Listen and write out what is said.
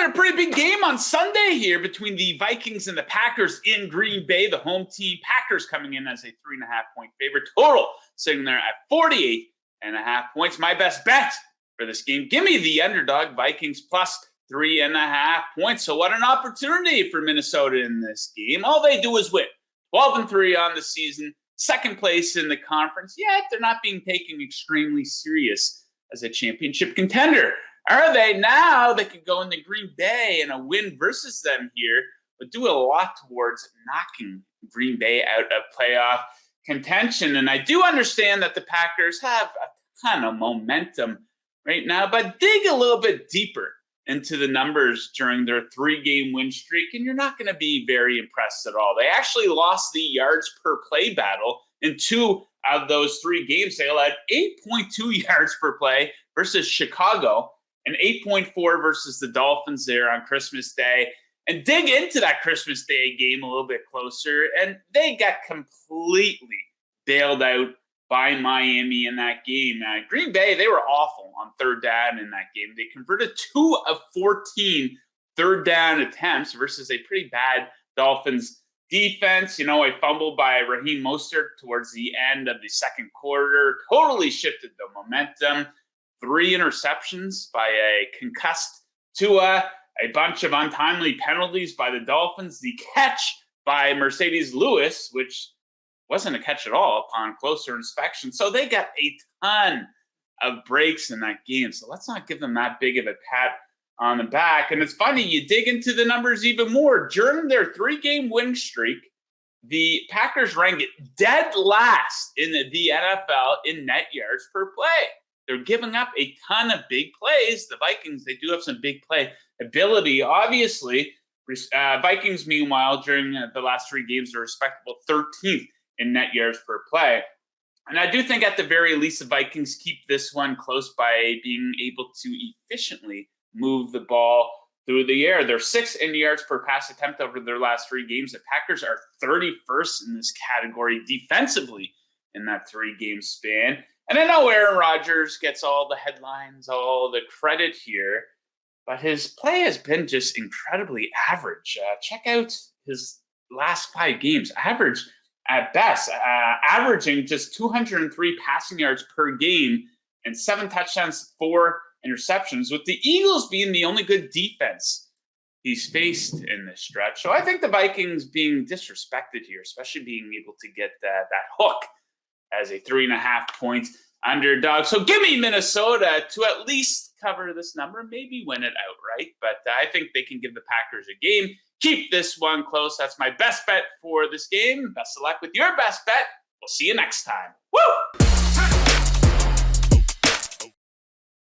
got a pretty big game on Sunday here between the Vikings and the Packers in Green Bay. The home team, Packers, coming in as a 3.5-point favorite. Total sitting there at 48.5 points. My best bet for this game, give me the underdog Vikings plus 3.5 points. So what an opportunity for Minnesota in this game. All they do is win. 12-3 on the season. Second place in the conference. Yet they're not being taken extremely serious as a championship contender. Are they? Now they could go into Green Bay and a win versus them here would do a lot towards knocking Green Bay out of playoff contention. And I do understand that the Packers have a ton of momentum right now, but dig a little bit deeper into the numbers during their 3-game win streak, and you're not going to be very impressed at all. They actually lost the yards per play battle in 2 of those 3 games. They allowed 8.2 yards per play versus Chicago, and 8.4 versus the Dolphins there on Christmas Day. And dig into that Christmas Day game a little bit closer, and they got completely bailed out by Miami in that game. Green Bay, they were awful on third down in that game. They converted 2 of 14 third down attempts versus a pretty bad Dolphins defense. A fumble by Raheem Mostert towards the end of the second quarter totally shifted the momentum. 3 interceptions by a concussed Tua, a bunch of untimely penalties by the Dolphins, the catch by Mercedes Lewis, which wasn't a catch at all upon closer inspection. So they got a ton of breaks in that game. So let's not give them that big of a pat on the back. And it's funny, you dig into the numbers even more. During their 3-game win streak, the Packers ranked dead last in the NFL in net yards per play. They're giving up a ton of big plays. The Vikings, they do have some big play ability. Obviously, Vikings, meanwhile, during the last 3 games, are respectable 13th in net yards per play. And I do think at the very least, the Vikings keep this one close by being able to efficiently move the ball through the air. They're 6th in yards per pass attempt over their last 3 games. The Packers are 31st in this category defensively in that 3-game span. And I know Aaron Rodgers gets all the headlines, all the credit here, but his play has been just incredibly average. Check out his last 5 games. Average at best, averaging just 203 passing yards per game and 7 touchdowns, 4 interceptions, with the Eagles being the only good defense he's faced in this stretch. So I think the Vikings being disrespected here, especially being able to get that hook as a 3.5-point underdog. So give me Minnesota to at least cover this number, maybe win it outright. But I think they can give the Packers a game. Keep this one close. That's my best bet for this game. Best of luck with your best bet. We'll see you next time. Woo!